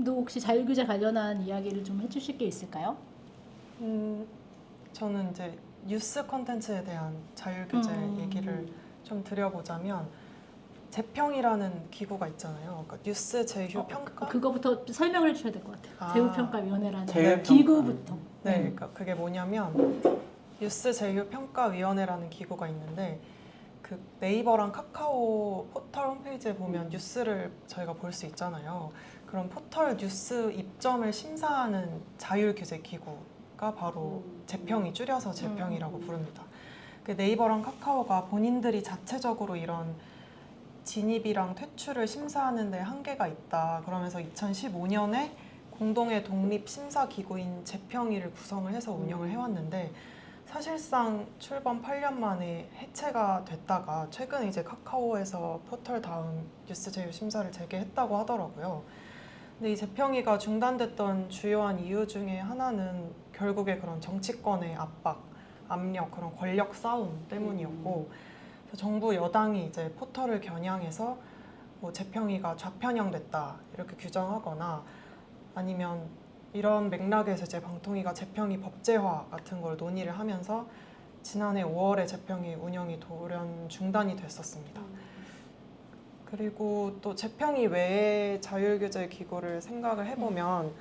교수님도 혹시 자율규제 관련한 이야기를 좀 해주실 게 있을까요? 저는 이제 뉴스 콘텐츠에 대한 자율규제 얘기를 좀 드려보자면 재평이라는 기구가 있잖아요. 그러니까 뉴스 제휴 평가? 그거부터 설명을 해주셔야 될 것 같아요. 제휴평가위원회라는 제휴평가. 기구부터. 네, 그러니까 그게 뭐냐면 뉴스 제휴 평가위원회라는 기구가 있는데 그 네이버랑 카카오 포털 홈페이지에 보면 뉴스를 저희가 볼 수 있잖아요. 그런 포털 뉴스 입점을 심사하는 자율규제 기구가 바로 재평이 줄여서 재평이라고 부릅니다. 그 네이버랑 카카오가 본인들이 자체적으로 이런 진입이랑 퇴출을 심사하는 데 한계가 있다. 그러면서 2015년에 공동의 독립 심사 기구인 재평위를 구성을 해서 운영을 해왔는데 사실상 출범 8년 만에 해체가 됐다가 최근 이제 카카오에서 포털 다음 뉴스 제휴 심사를 재개했다고 하더라고요. 근데 이 재평위가 중단됐던 주요한 이유 중에 하나는 결국에 그런 정치권의 압박, 압력, 그런 권력 싸움 때문이었고 정부 여당이 이제 포털을 겨냥해서 뭐 재평위가 좌편향됐다 이렇게 규정하거나 아니면 이런 맥락에서 이제 방통위가 재평위 법제화 같은 걸 논의를 하면서 지난해 5월에 재평위 운영이 돌연 중단이 됐었습니다. 그리고 또 재평위 외에 자율규제 기구를 생각을 해보면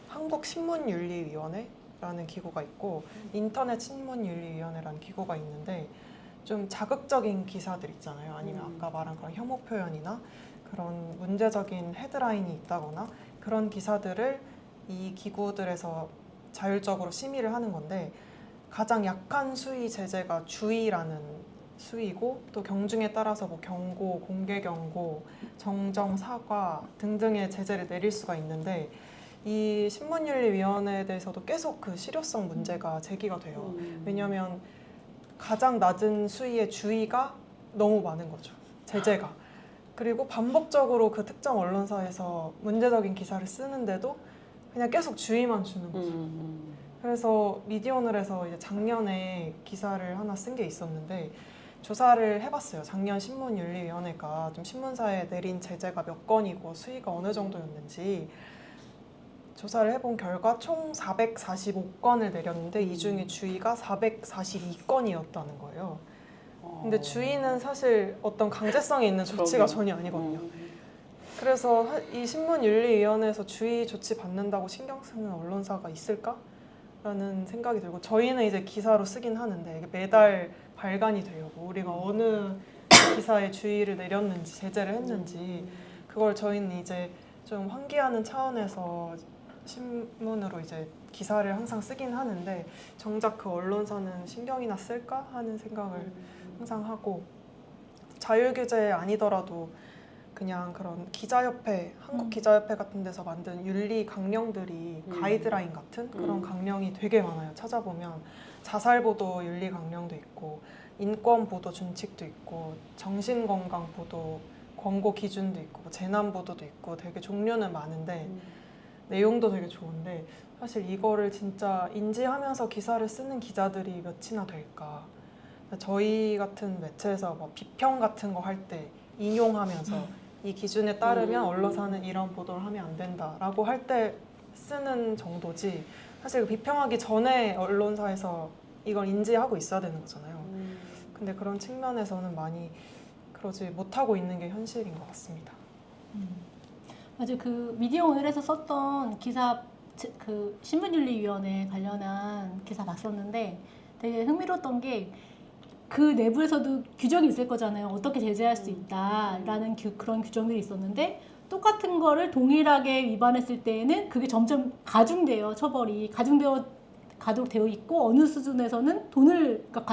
한국신문윤리위원회라는 기구가 있고 인터넷 신문윤리위원회라는 기구가 있는데 좀 자극적인 기사들 있잖아요. 아니면 아까 말한 그런 혐오 표현이나 그런 문제적인 헤드라인이 있다거나 그런 기사들을 이 기구들에서 자율적으로 심의를 하는 건데 가장 약한 수위 제재가 주의라는 수위고 또 경중에 따라서 뭐 경고, 공개 경고, 정정, 사과 등등의 제재를 내릴 수가 있는데 이 신문윤리위원회에 대해서도 계속 그 실효성 문제가 제기가 돼요. 왜냐하면 가장 낮은 수위의 주의가 너무 많은 거죠. 제재가. 그리고 반복적으로 그 특정 언론사에서 문제적인 기사를 쓰는데도 그냥 계속 주의만 주는 거죠. 그래서 미디어오늘에서 이제 작년에 기사를 하나 쓴 게 있었는데 조사를 해봤어요. 작년 신문윤리위원회가 좀 신문사에 내린 제재가 몇 건이고 수위가 어느 정도였는지 조사를 해본 결과 총 445건을 내렸는데 이 중에 주의가 442건이었다는 거예요. 근데 주의는 사실 어떤 강제성이 있는 조치가 전혀 아니거든요. 그래서 이 신문윤리위원회에서 주의 조치 받는다고 신경 쓰는 언론사가 있을까라는 생각이 들고 저희는 이제 기사로 쓰긴 하는데 이게 매달 발간이 돼요. 뭐 우리가 어느 기사에 주의를 내렸는지 제재를 했는지 그걸 저희는 이제 좀 환기하는 차원에서 신문으로 이제 기사를 항상 쓰긴 하는데 정작 그 언론사는 신경이나 쓸까 하는 생각을 항상 하고 자율규제 아니더라도 그냥 그런 기자협회, 한국기자협회 같은 데서 만든 윤리 강령들이 가이드라인 같은 그런 강령이 되게 많아요. 찾아보면 자살보도 윤리 강령도 있고 인권보도 준칙도 있고 정신건강보도 권고 기준도 있고 재난보도도 있고 되게 종류는 많은데 내용도 되게 좋은데 사실 이거를 진짜 인지하면서 기사를 쓰는 기자들이 몇이나 될까. 저희 같은 매체에서 뭐 비평 같은 거 할 때 인용하면서 이 기준에 따르면 언론사는 이런 보도를 하면 안 된다라고 할 때 쓰는 정도지 사실 비평하기 전에 언론사에서 이걸 인지하고 있어야 되는 거잖아요. 근데 그런 측면에서는 많이 그러지 못하고 있는 게 현실인 것 같습니다. 맞아요. 그 미디어오늘에서 썼던 기사, 그 신문윤리위원회 관련한 기사 봤었는데 되게 흥미로웠던 게 그 내부에서도 규정이 있을 거잖아요. 어떻게 제재할 수 있다라는 그런 규정들이 있었는데 똑같은 거를 동일하게 위반했을 때에는 그게 점점 가중돼요. 처벌이 가도록 되어 있고 어느 수준에서는 돈을 그러니까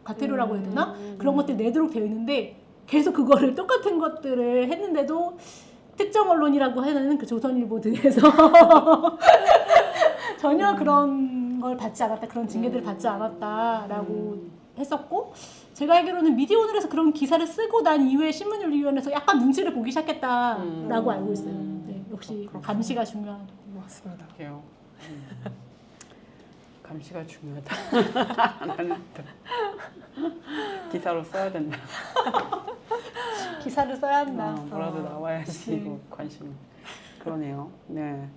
과태료라고 해야 되나? 그런 것들 내도록 되어 있는데 계속 그거를 똑같은 것들을 했는데도 특정 언론이라고 하는 그 조선일보 등에서 전혀 그런 걸 받지 않았다, 그런 징계들을 받지 않았다라고 했었고 제가 알기로는 미디어오늘에서 그런 기사를 쓰고 난 이후에 신문윤리위원회에서 약간 눈치를 보기 시작했다라고 알고 있어요. 네, 역시 감시가 중요한. 맞습니다. 그래요. 감시가 중요하다. 나는 또 기사로 써야 된다. 기사를 써야 한다. 뭐라도 나와야지. 네. 이거 관심. 그러네요. 네.